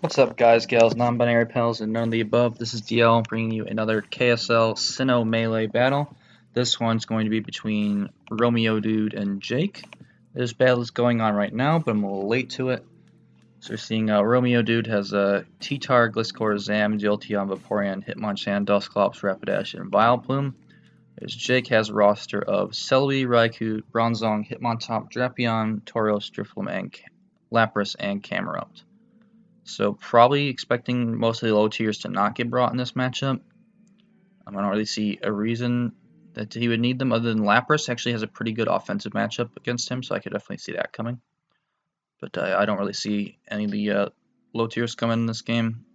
What's up, guys, gals, non-binary pals, and none of the above? This is DL bringing you another KSL Sinnoh melee battle. This one's going to be between Romeo Dude and Jake. This battle is going on right now, but I'm a little late to it. So we're seeing Romeo Dude has T-Tar, Gliscor, Zam, Jolteon, Vaporeon, Hitmonchan, Dusclops, Rapidash, and Vileplume. There's Jake has a roster of Celebi, Raikou, Bronzong, Hitmontop, Drapion, Tauros, Drifloon, and Lapras, and Camerupt. So probably expecting most of the low tiers to not get brought in this matchup. I don't really see a reason that he would need them other than Lapras actually has a pretty good offensive matchup against him, so I could definitely see that coming. But I don't really see any of the low tiers coming in this game.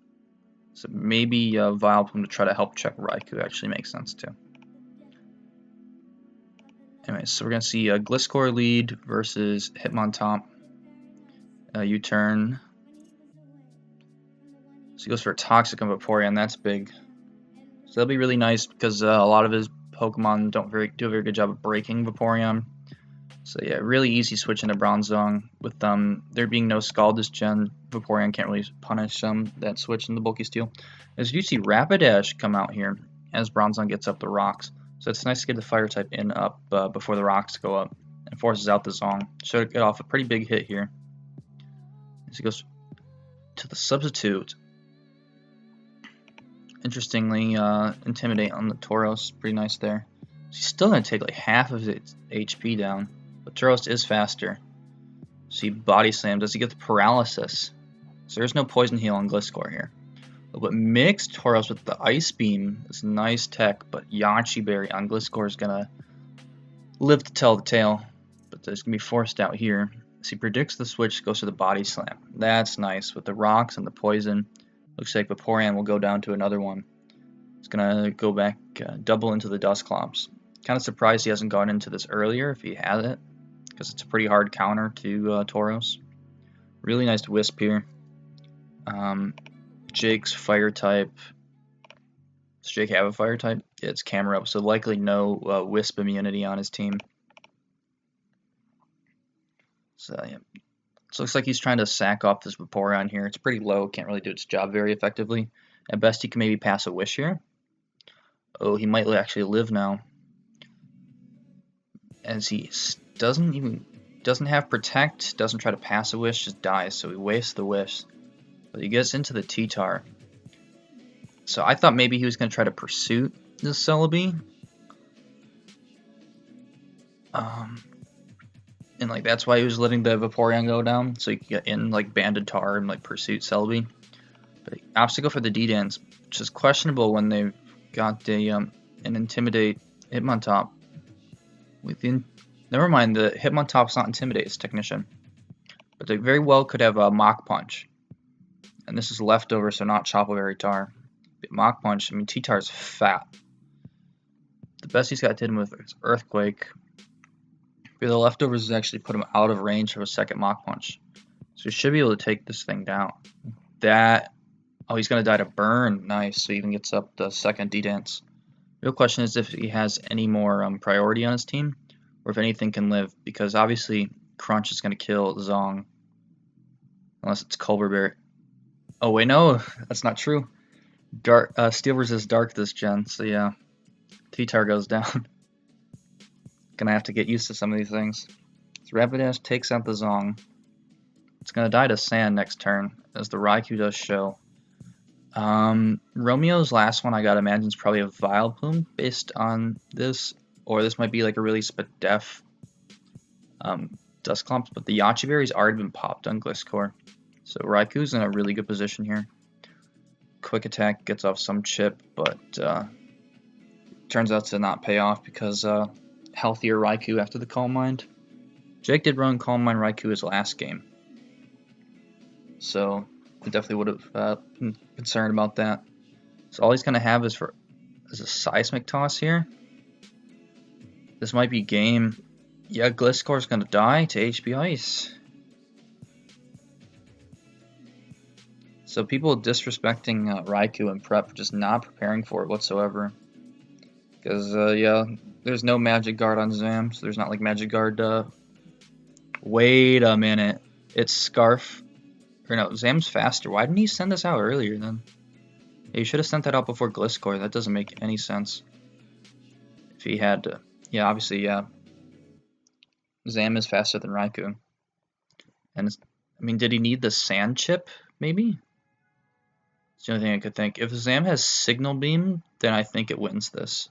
So maybe Vileplume to try to help check Raikou actually makes sense too. Anyway, so we're going to see Gliscor lead versus Hitmontop. U-turn. So he goes for a Toxic on Vaporeon, that's big. So that'll be really nice because a lot of his Pokemon don't do a very good job of breaking Vaporeon. So yeah, really easy switch into Bronzong. With there being no Scald this gen, Vaporeon can't really punish that switch in the Bulky Steel. As you see Rapidash come out here as Bronzong gets up the rocks. So it's nice to get the Fire type in up before the rocks go up and forces out the Zong. Should get off a pretty big hit here. As he goes to the Substitute. Interestingly, Intimidate on the Tauros, pretty nice there. She's still going to take like half of its HP down, but Tauros is faster. So he Body Slam. Does he get the Paralysis? So there's no Poison Heal on Gliscor here. But mixed Tauros with the Ice Beam is nice tech, but Yachi Berry on Gliscor is going to live to tell the tale. But it's going to be forced out here. So he predicts the switch, goes to the Body Slam. That's nice with the rocks and the poison. Looks like Vaporeon will go down to another one. It's going to go back double into the Dusclops. Kind of surprised he hasn't gone into this earlier if he had it, because it's a pretty hard counter to Tauros. Really nice Wisp here. Jake's Fire type. Does Jake have a Fire type? Yeah, it's Camerupt, so likely no Wisp immunity on his team. So yeah. So it looks like he's trying to sack off this Vaporeon here. It's pretty low, can't really do its job very effectively. At best, he can maybe pass a Wish here. Oh, he might actually live now. As he doesn't have Protect, doesn't try to pass a Wish, just dies, so he wastes the Wish. But he gets into the T-Tar. So I thought maybe he was going to try to Pursuit this Celebi. And like that's why he was letting the Vaporeon go down, so he could get in like Banded Tar and like Pursuit Celebi. But he opts to go for the D-Dance, which is questionable when they've got an Intimidate Hitmontop. Never mind, the Hitmontop's not Intimidate, it's Technician. But they very well could have a Mach Punch. And this is leftover, so not Chople Berry Tar. But Mach Punch, I mean T-Tar's fat. The best he's got to hit him with is Earthquake. But the leftovers actually put him out of range of a second Mach Punch. So he should be able to take this thing down. Oh, he's going to die to Burn. Nice, so he even gets up the second D-Dance. Real question is if he has any more priority on his team, or if anything can live, because obviously Crunch is going to kill Zong. Unless it's Colbur Berry. Oh wait, no, that's not true. Steel resists Dark this gen, so yeah. T-Tar goes down. Gonna have to get used to some of these things. So Rapidash takes out the Zong. It's gonna die to Sand next turn, as the Raikou does show. Romeo's last one I gotta imagine is probably a Vileplume based on this, or this might be like a really def Dusclops, but the Yachi Berry's already been popped on Gliscor. So Raikou's in a really good position here. Quick Attack gets off some chip, but turns out to not pay off because healthier Raikou after the Calm Mind. Jake did run Calm Mind Raikou his last game, so I definitely would have been concerned about that. So all he's going to have is a Seismic Toss here. This might be game. Yeah, Gliscor's going to die to HP Ice. So people disrespecting Raikou in prep, just not preparing for it whatsoever. Because, yeah, there's no Magic Guard on Zam, so there's not like Magic Guard. Wait a minute. It's Scarf Or no, Zam's faster. Why didn't he send this out earlier then? Yeah, he should have sent that out before Gliscor. That doesn't make any sense. If he had to... Yeah, obviously, yeah. Zam is faster than Raikou. And, I mean, did he need the Sand Chip, maybe? That's the only thing I could think. If Zam has Signal Beam, then I think it wins this.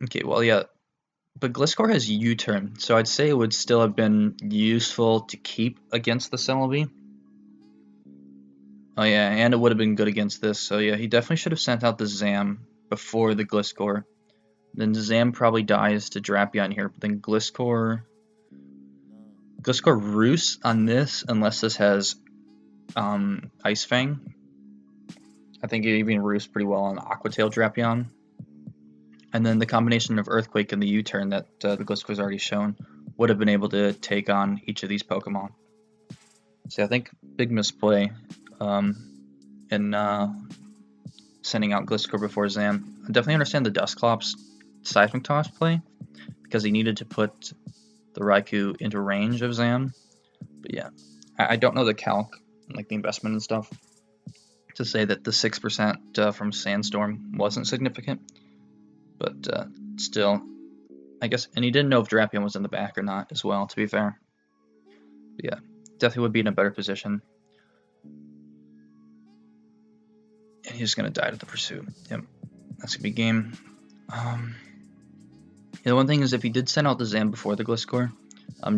Okay, well, yeah. But Gliscor has U-turn, so I'd say it would still have been useful to keep against the Celebi. Oh yeah, and it would have been good against this, so yeah, he definitely should have sent out the Zam before the Gliscor. Then Zam probably dies to Drapion here, but then Gliscor roosts on this, unless this has Ice Fang. I think it even roosts pretty well on Aqua Tail Drapion. And then the combination of Earthquake and the U-turn that the Gliscor's already shown would have been able to take on each of these Pokemon. So I think big misplay in sending out Gliscor before Zam. I definitely understand the Dusclops Seismic Toss play, because he needed to put the Raikou into range of Zam. But yeah, I don't know the calc, like the investment and stuff, to say that the 6% from Sandstorm wasn't significant. But still, I guess, and he didn't know if Drapion was in the back or not as well, to be fair. But yeah, definitely would be in a better position. And he's going to die to the pursuit. Yep, that's going to be game. The one thing is, if he did send out the Zam before the Gliscor,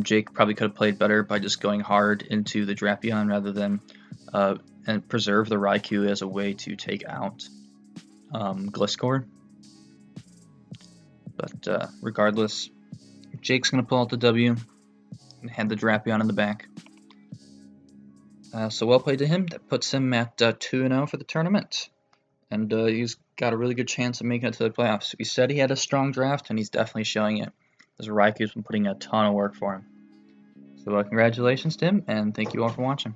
Jake probably could have played better by just going hard into the Drapion rather than and preserve the Raikou as a way to take out Gliscor. But regardless, Jake's going to pull out the W and hand the Drapion in the back. So well played to him. That puts him at 2-0 for the tournament. And he's got a really good chance of making it to the playoffs. He said he had a strong draft, and he's definitely showing it. This Raikou's been putting a ton of work for him. So congratulations to him, and thank you all for watching.